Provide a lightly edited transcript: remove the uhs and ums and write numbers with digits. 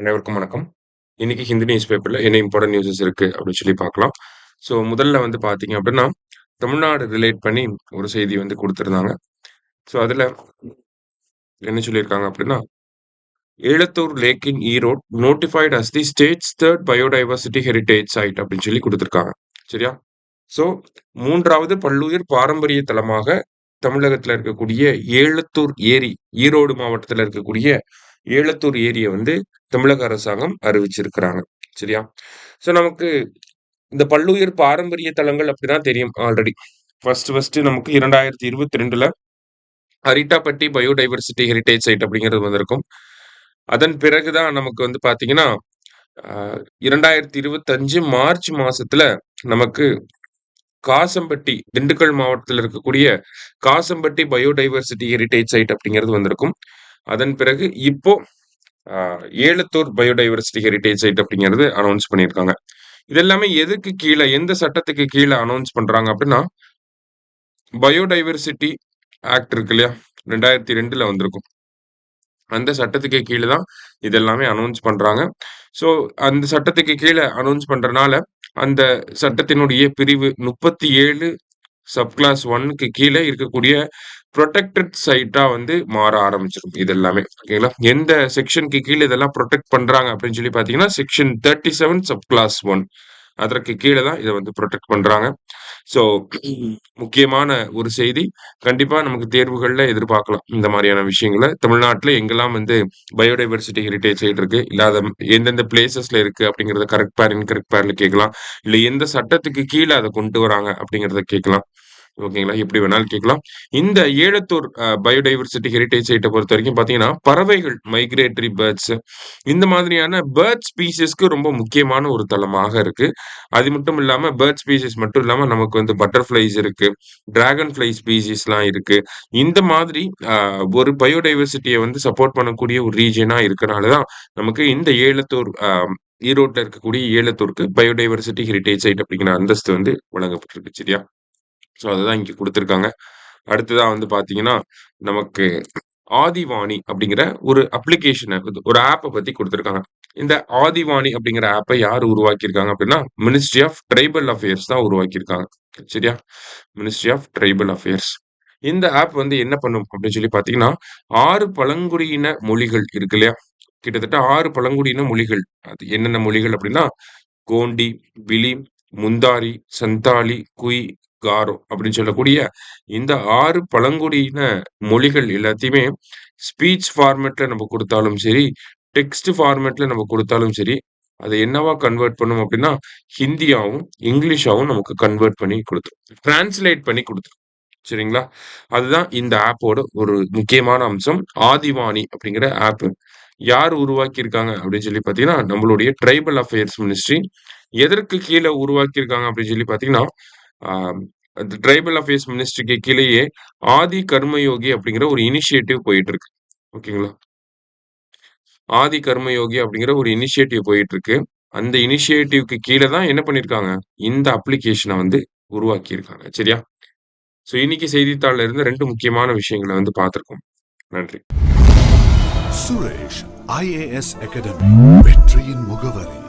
அனைவருக்கும் வணக்கம். இன்னைக்கு ஹிந்து நியூஸ் பேப்பர்ல என்ன இம்பார்ட்டன்ட் நியூஸஸ் இருக்கு அப்படின்னு சொல்லி பார்க்கலாம். ஸோ முதல்ல வந்து பார்த்தீங்க அப்படின்னா, தமிழ்நாடு ரிலேட் பண்ணி ஒரு செய்தி வந்து குடுத்திருந்தாங்க. ஸோ அதுல என்ன சொல்லியிருக்காங்க அப்படின்னா, "Elathur lake in Erode notified as the state's 3rd biodiversity heritage site" அப்படின்னு சொல்லி குடுத்திருக்காங்க. சரியா? ஸோ 3வது பல்லுயிர் பாரம்பரிய தலமாக தமிழகத்துல இருக்கக்கூடிய ஏலத்தூர் ஏரி, ஈரோடு மாவட்டத்துல இருக்கக்கூடிய ஏலத்தூர் ஏரிய வந்து தமிழக அரசாங்கம் அறிவிச்சிருக்கிறாங்க. சரியா? ஸோ நமக்கு இந்த பல்லுயிர் பாரம்பரிய தலங்கள் அப்படிதான் தெரியும் ஆல்ரெடி. ஃபர்ஸ்ட் நமக்கு 2022ல அரிட்டாப்பட்டி பயோடைவர்சிட்டி ஹெரிடேஜ் சைட் அப்படிங்கிறது வந்திருக்கும். அதன் பிறகு தான் நமக்கு வந்து பார்த்தீங்கன்னா, அ 2025 மார்ச் மாசத்துல நமக்கு காசம்பட்டி, திண்டுக்கல் மாவட்டத்துல இருக்கக்கூடிய காசம்பட்டி பயோடைவர்சிட்டி ஹெரிடேஜ் சைட் அப்படிங்கிறது வந்திருக்கும். அதன் பிறகு இப்போ அ ஏலத்தூர் பயோடைவர்சிட்டி ஹெரிடேஜ் சைட் அப்படிங்கிறது அனௌன்ஸ் பண்ணியிருக்காங்க. இது எல்லாமே எதுக்கு கீழ, எந்த சட்டத்துக்கு கீழ அனௌன்ஸ் பண்றாங்க அப்படின்னா, பயோடைவர்சிட்டி ஆக்ட் இருக்கு இல்லையா? 2002ல வந்திருக்கும். அந்த சட்டத்துக்கு கீழ தான் இது எல்லாமே அனௌன்ஸ் பண்றாங்க. ஸோ அந்த சட்டத்துக்கு கீழ அனௌன்ஸ் பண்றனால, அந்த சட்டத்தினுடைய பிரிவு 37 சப் கிளாஸ் 1க்கு கீழ இருக்கக்கூடிய புரொடெக்டட் சைட்டா வந்து மாற ஆரம்பிச்சிரும் இது எல்லாமே. ஓகேங்களா? எந்த செக்ஷனுக்கு கீழ இதெல்லாம் புரொடெக்ட் பண்றாங்க அப்படின்னு சொல்லி பார்த்தீங்கன்னா, செக்ஷன் 37 சப் கிளாஸ் 1 அதற்கு கீழ தான் இத வந்து புரொடெக்ட் பண்றாங்க. ஸோ முக்கியமான ஒரு செய்தி. கண்டிப்பா நமக்கு தேர்வுகள்ல எதிர்பார்க்கலாம். இந்த மாரியான விஷயங்கள. தமிழ்நாட்டுல எங்கெல்லாம் வந்து பயோடைவர்சிட்டி ஹெரிடேஜ் சைட் இருக்கு, இல்லாத எந்தெந்த பிளேஸஸ்ல இருக்கு அப்படிங்கிறத கரெக்ட் பேர், இன்கரெக்ட் பேர்ல கேட்கலாம். இல்ல எந்த சட்டத்துக்கு கீழ அத கொண்டு வராங்க அப்படிங்கிறத கேட்கலாம். ஓகேங்களா? எப்படி வேணாலும் கேட்கலாம். இந்த ஏலத்தூர் பயோடைவர்சிட்டி ஹெரிடேஜ் சைட்ட பொறுத்தவரைக்கும் பார்த்தீங்கன்னா, பறவைகள் மைக்ரேட்டரி பேர்ட்ஸ் இந்த மாதிரியான பேர்ட் ஸ்பீஷிஸ்க்கு ரொம்ப முக்கியமான ஒரு தளமாக இருக்கு. அது மட்டும் இல்லாம பேர்ட் ஸ்பீஷிஸ் மட்டும் இல்லாம நமக்கு வந்து பட்டர்ஃப்ளைஸ் இருக்கு. டிராகன் ஃப்ளை ஸ்பீஷிஸ்லாம் இருக்கு. இந்த மாதிரி ஒரு பயோடைவர்சிட்டிய வந்து சப்போர்ட் பண்ணக்கூடிய ஒரு ரீஜியனா இருக்கனால தான் நமக்கு இந்த ஏலத்தூர் ஈரோட்ல இருக்கக்கூடிய ஏலத்தூருக்கு பயோடைவர்சிட்டி ஹெரிடேஜ் சைட் அப்படிங்கிற அந்தஸ்து வந்து வழங்கப்பட்டிருக்கு. சரியா? ஸோ அதுதான் இங்க குடுத்திருக்காங்க. அடுத்ததா வந்து பார்த்தீங்கன்னா, நமக்கு ஆதிவாணி அப்படிங்கிற ஒரு அப்ளிகேஷன ஒரு ஆப்ப பத்தி குடுத்திருக்காங்க. இந்த ஆதிவாணி அப்படிங்கிற ஆப்ப யார் உருவாக்கியிருக்காங்க அப்படின்னா, மினிஸ்ட்ரி ஆஃப் ட்ரைபல் அஃபேர்ஸ் தான் உருவாக்கியிருக்காங்க. சரியா? Ministry of tribal affairs. இந்த ஆப் வந்து என்ன பண்ணும் அப்படின்னு சொல்லி பார்த்தீங்கன்னா, 6 பழங்குடியின மொழிகள் இருக்கு இல்லையா? கிட்டத்தட்ட 6 பழங்குடியின மொழிகள். அது என்னென்ன மொழிகள் அப்படின்னா, கோண்டி, பிலி, முந்தாரி, சந்தாலி, குய், காரோ அப்படின்னு சொல்லக்கூடிய இந்த 6 பழங்குடியின மொழிகள் எல்லாத்தையுமே ஸ்பீச் ஃபார்மேட்ல நம்ம குடுத்தாலும் சரி, டெக்ஸ்ட் ஃபார்மேட்ல நம்ம குடுத்தாலும் சரி, அத என்னவா கன்வெர்ட் பண்ணும் அப்படின்னா, ஹிந்தியாவும், இங்கிலீஷாவும் நமக்கு கன்வெர்ட் பண்ணி குடுத்துரும். டிரான்ஸ்லேட் பண்ணி குடுத்துரும். சரிங்களா? அதுதான் இந்த ஆப்போட ஒரு முக்கியமான அம்சம். ஆதிவாணி அப்படிங்கிற ஆப். யார் உருவாக்கியிருக்காங்க அப்படின்னு சொல்லி பார்த்தீங்கன்னா, நம்மளுடைய ட்ரைபல் அஃபேர்ஸ் மினிஸ்ட்ரி. எதற்கு கீழ உருவாக்கியிருக்காங்க அப்படின்னு சொல்லி பார்த்தீங்கன்னா, ஆ அந்த ட்ரைபல் அஃபேர்ஸ் மினிஸ்ட்ரிக்கு கீழயே ஆதி கர்மயோகி அப்படிங்கிற ஒரு இனிஷியேட்டிவ் போயிட்டு இருக்கு. ஓகேங்களா? ஆதி கர்மயோகி அப்படிங்கிற ஒரு இனிஷியேட்டிவ் போயிட்டு இருக்கு. அந்த இனிஷியேட்டிவ்க்கு கீழ தான் என்ன பண்ணியிருக்காங்க? இந்த அப்ளிகேஷன வந்து உருவாக்கியிருக்காங்க. சரியா? ஸோ இன்னைக்கு செய்தித்தாள்ல இருந்து 2 முக்கியமான விஷயங்கள வந்து பார்த்திருக்கோம். நன்றி. சுரேஷ் IAS அகாடமி வெற்றியின் முகவரி.